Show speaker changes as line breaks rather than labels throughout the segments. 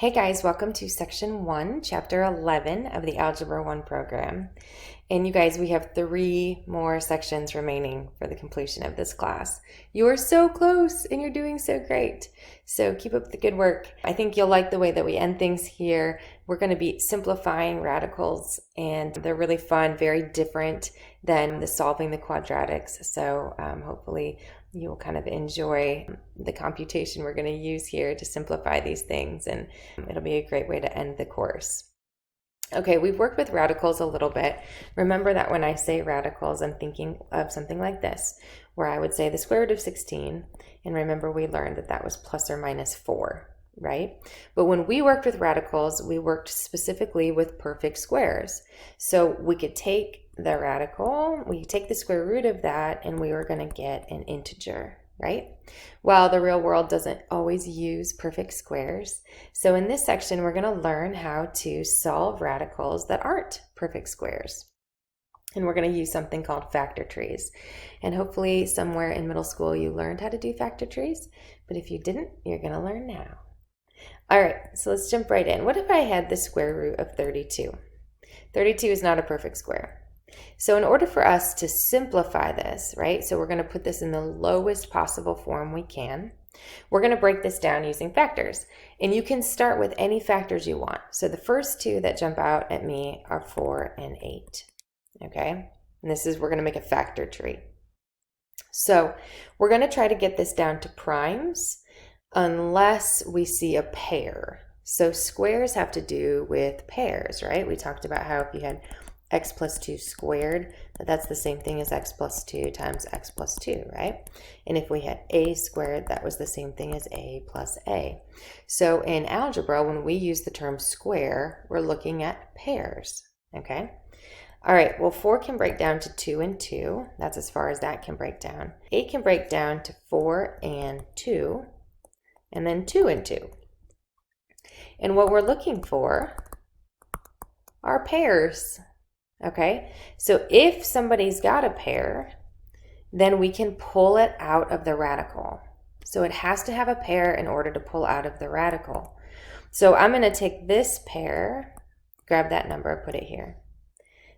Hey guys, welcome to section 1, chapter 11 of the Algebra 1 program. And you guys, we have 3 more sections remaining for the completion of this class. You are so close and you're doing so great. So keep up the good work. I think you'll like the way that we end things here. We're going to be simplifying radicals and they're really fun, very different than the solving the quadratics. So hopefully you will kind of enjoy the computation we're going to use here to simplify these things, and it'll be a great way to end the course. Okay, we've worked with radicals a little bit. Remember that when I say radicals, I'm thinking of something like this, where I would say the square root of 16, and remember we learned that that was plus or minus 4, right? But when we worked with radicals, we worked specifically with perfect squares. So we could take the radical, we take the square root of that, and we were going to get an integer, right? Well, the real world doesn't always use perfect squares. So in this section, we're going to learn how to solve radicals that aren't perfect squares. And we're going to use something called factor trees. And hopefully somewhere in middle school you learned how to do factor trees. But if you didn't, you're going to learn now. All right, so let's jump right in. What if I had the square root of 32? 32 is not a perfect square. So in order for us to simplify this, right, so we're going to put this in the lowest possible form we can. We're going to break this down using factors. And you can start with any factors you want. So the first 2 that jump out at me are 4 and 8. Okay? And this is, we're going to make a factor tree. So we're going to try to get this down to primes unless we see a pair. So squares have to do with pairs, right? We talked about how if you had x plus 2 squared, that's the same thing as x plus 2 times x plus 2, right? And if we had a squared, that was the same thing as a plus a. So in algebra, when we use the term square, we're looking at pairs, okay? All right, well, 4 can break down to 2 and 2. That's as far as that can break down. 8 can break down to 4 and 2, and then 2 and 2. And what we're looking for are pairs. Okay, so if somebody's got a pair, then we can pull it out of the radical. So it has to have a pair in order to pull out of the radical. So I'm going to take this pair, grab that number, put it here.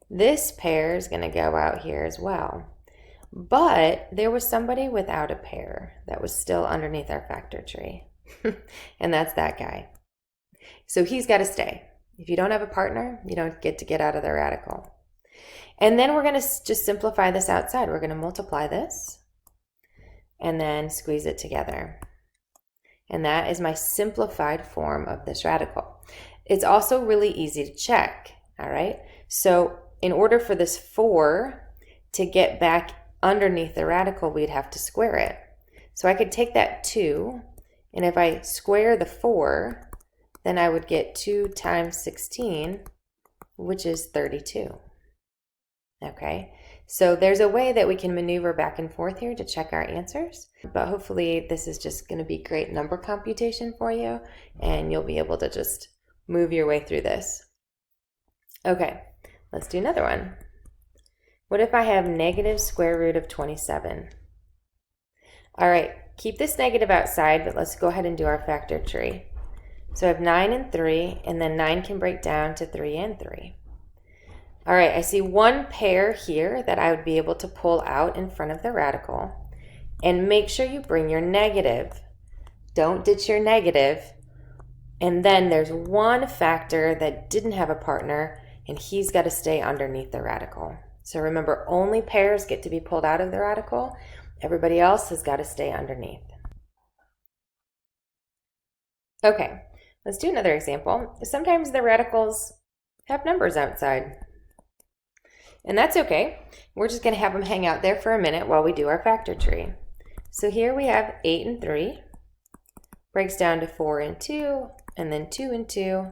This pair is going to go out here as well. But there was somebody without a pair that was still underneath our factor tree. And that's that guy. So he's got to stay. If you don't have a partner, you don't get to get out of the radical. And then we're going to just simplify this outside. We're going to multiply this and then squeeze it together. And that is my simplified form of this radical. It's also really easy to check, all right? So in order for this 4 to get back underneath the radical, we'd have to square it. So I could take that 2, and if I square the 4, then I would get 2 times 16, which is 32. Okay, so there's a way that we can maneuver back and forth here to check our answers, but hopefully this is just going to be great number computation for you, and you'll be able to just move your way through this. Okay, let's do another one. What if I have negative square root of 27? All right, keep this negative outside, but let's go ahead and do our factor tree. So I have 9 and 3, and then 9 can break down to 3 and 3. All right, I see one pair here that I would be able to pull out in front of the radical. And make sure you bring your negative. Don't ditch your negative. And then there's one factor that didn't have a partner, and he's got to stay underneath the radical. So remember, only pairs get to be pulled out of the radical. Everybody else has got to stay underneath. Okay. Let's do another example. Sometimes the radicals have numbers outside. And that's okay. We're just going to have them hang out there for a minute while we do our factor tree. So here we have 8 and 3. Breaks down to 4 and 2, and then 2 and 2.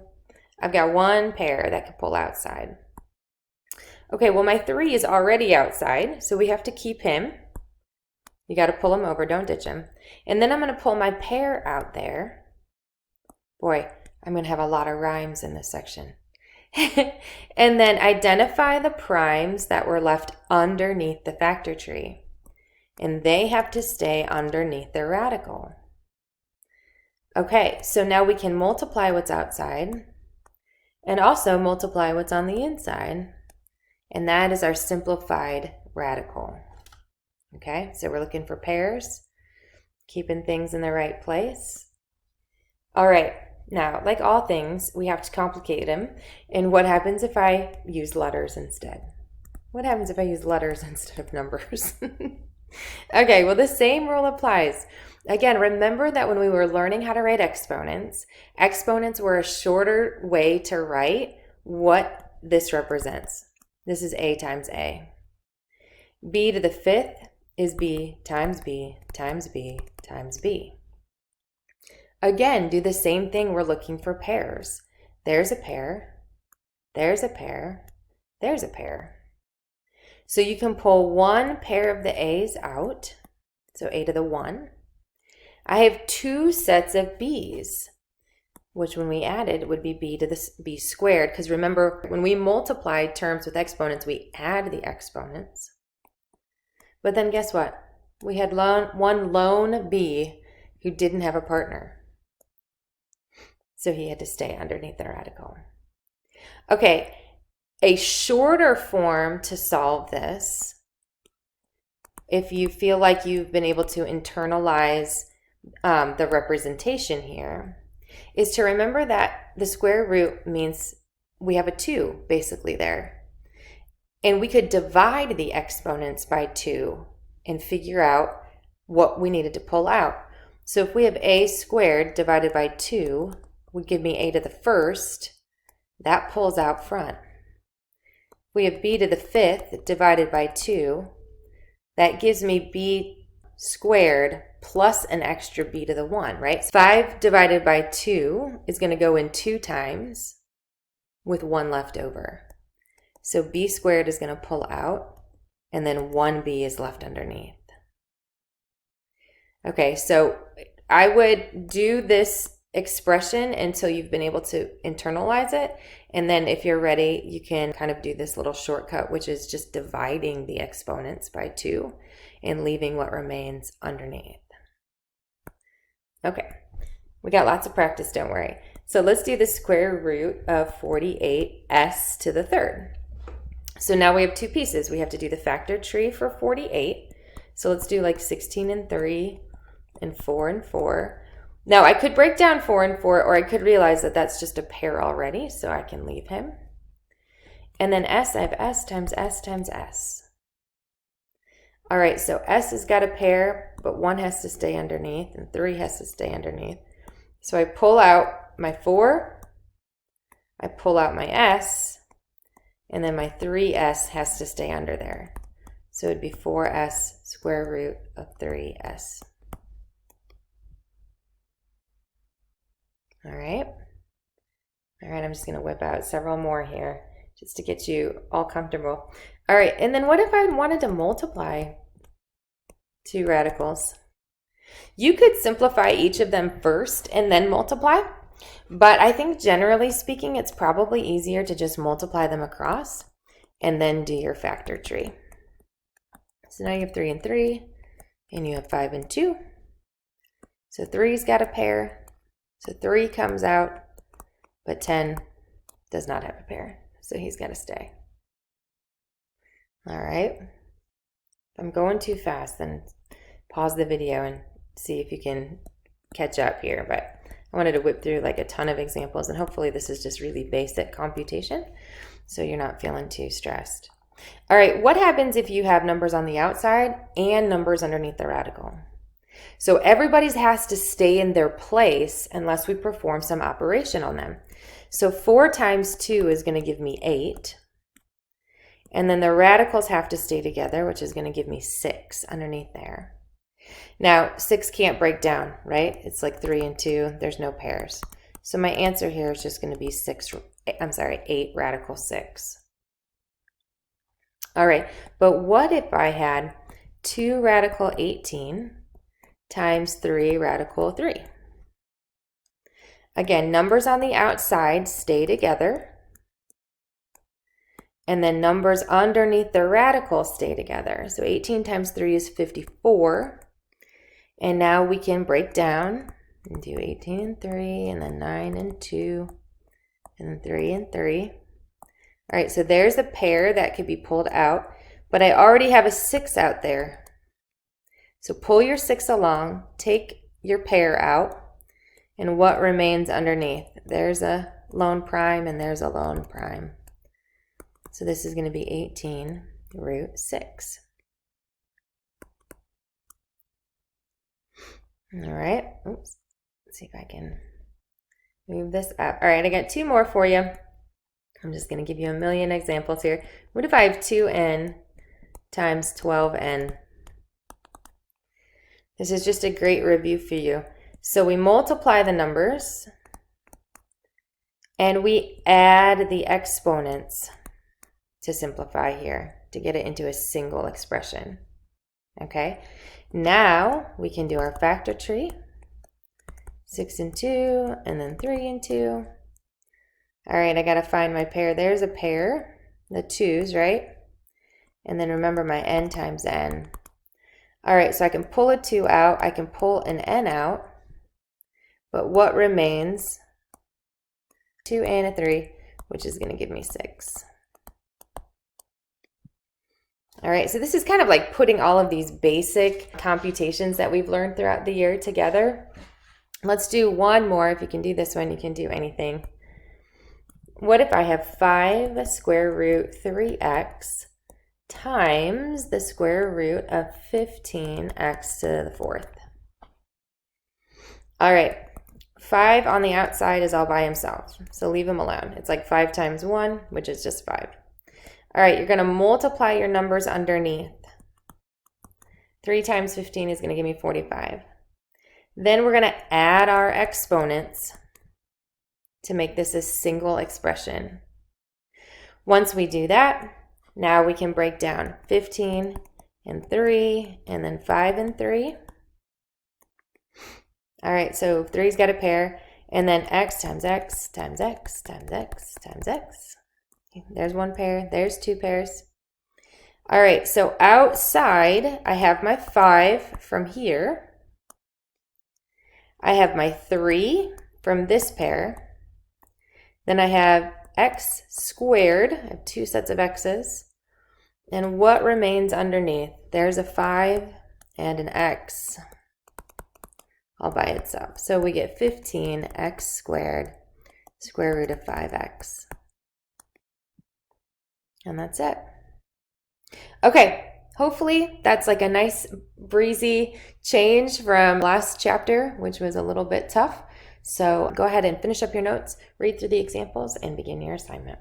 I've got one pair that can pull outside. Okay, well my 3 is already outside, so we have to keep him. You got to pull him over, don't ditch him. And then I'm going to pull my pair out there. Boy, I'm going to have a lot of rhymes in this section. And then identify the primes that were left underneath the factor tree. And they have to stay underneath the radical. Okay, so now we can multiply what's outside and also multiply what's on the inside. And that is our simplified radical. Okay, so we're looking for pairs, keeping things in the right place. All right, now, like all things, we have to complicate them. And what happens if I use letters instead? What happens if I use letters instead of numbers? Okay, well, the same rule applies. Again, remember that when we were learning how to write exponents, exponents were a shorter way to write what this represents. This is a times a. B to the fifth is b times b times b times b. Again, do the same thing. We're looking for pairs. There's a pair, there's a pair, there's a pair. So you can pull one pair of the a's out, so a to the 1. I have two sets of b's, which when we added would be b to the b squared, because remember, when we multiply terms with exponents, we add the exponents. But then guess what? We had one lone b who didn't have a partner. So he had to stay underneath the radical. Okay, a shorter form to solve this, if you feel like you've been able to internalize the representation here, is to remember that the square root means we have a 2 basically there. And we could divide the exponents by 2 and figure out what we needed to pull out. So if we have a squared divided by 2 would give me a to the first. That pulls out front. We have b to the fifth divided by 2. That gives me b squared plus an extra b to the 1, right? 5 divided by 2 is going to go in 2 times with 1 left over. So b squared is going to pull out, and then 1b is left underneath. Okay, so I would do this expression until you've been able to internalize it. And then if you're ready, you can kind of do this little shortcut, which is just dividing the exponents by 2 and leaving what remains underneath. Okay, we got lots of practice, don't worry. So let's do the square root of 48s to the third. So now we have 2 pieces. We have to do the factor tree for 48. So let's do like 16 and 3 and 4 and 4. Now I could break down 4 and 4, or I could realize that that's just a pair already, so I can leave him. And then s, I have s times s times s. All right, so s has got a pair, but 1 has to stay underneath and 3 has to stay underneath. So I pull out my 4, I pull out my s, and then my 3s has to stay under there. So it'd be 4s square root of 3s. All right, I'm just going to whip out several more here just to get you all comfortable. All right, and then what if I wanted to multiply 2 radicals? You could simplify each of them first and then multiply, but I think generally speaking, it's probably easier to just multiply them across and then do your factor tree. So now you have 3 and 3, and you have 5 and 2. So 3's got a pair. So 3 comes out, but 10 does not have a pair, so he's got to stay. All right. If I'm going too fast, then pause the video and see if you can catch up here. But I wanted to whip through like a ton of examples, and hopefully this is just really basic computation, so you're not feeling too stressed. All right, what happens if you have numbers on the outside and numbers underneath the radical? So everybody's has to stay in their place unless we perform some operation on them. So 4 times 2 is going to give me 8. And then the radicals have to stay together, which is going to give me 6 underneath there. Now, 6 can't break down, right? It's like 3 and 2. There's no pairs. So my answer here is just going to be 8 radical 6. All right, but what if I had 2 radical 18 times 3 radical 3? Again, numbers on the outside stay together, and then numbers underneath the radical stay together. So 18 times 3 is 54, and now we can break down and do 18 and 3, and then 9 and 2, and then 3 and 3. All right, so there's a pair that could be pulled out, but I already have a 6 out there. So pull your 6 along, take your pair out, and what remains underneath? There's a lone prime and there's a lone prime. So this is going to be 18 root 6. All right, oops, let's see if I can move this up. All right, I got 2 more for you. I'm just going to give you a million examples here. What if I have 2n times 12n? This is just a great review for you. So we multiply the numbers and we add the exponents to simplify here to get it into a single expression. Okay, now we can do our factor tree. 6 and 2, and then 3 and 2. All right, I got to find my pair. There's a pair, the 2's, right? And then remember my n times n. All right, so I can pull a 2 out. I can pull an n out. But what remains? 2 and a 3, which is going to give me 6. All right, so this is kind of like putting all of these basic computations that we've learned throughout the year together. Let's do one more. If you can do this one, you can do anything. What if I have 5 square root 3x times the square root of 15x to the 4th? All right, 5 on the outside is all by himself, so leave him alone. It's like 5 times 1, which is just 5. All right, you're going to multiply your numbers underneath. 3 times 15 is going to give me 45. Then we're going to add our exponents to make this a single expression. Once we do that, now we can break down 15 and 3, and then 5 and 3. All right, so 3's got a pair, and then x times x times x times x times x. There's one pair, there's 2 pairs. All right, so outside, I have my 5 from here. I have my 3 from this pair. Then I have x squared. I have 2 sets of x's. And what remains underneath? There's a 5 and an x all by itself. So we get 15x squared, square root of 5x. And that's it. Okay, hopefully that's like a nice breezy change from last chapter, which was a little bit tough. So go ahead and finish up your notes, read through the examples, and begin your assignment.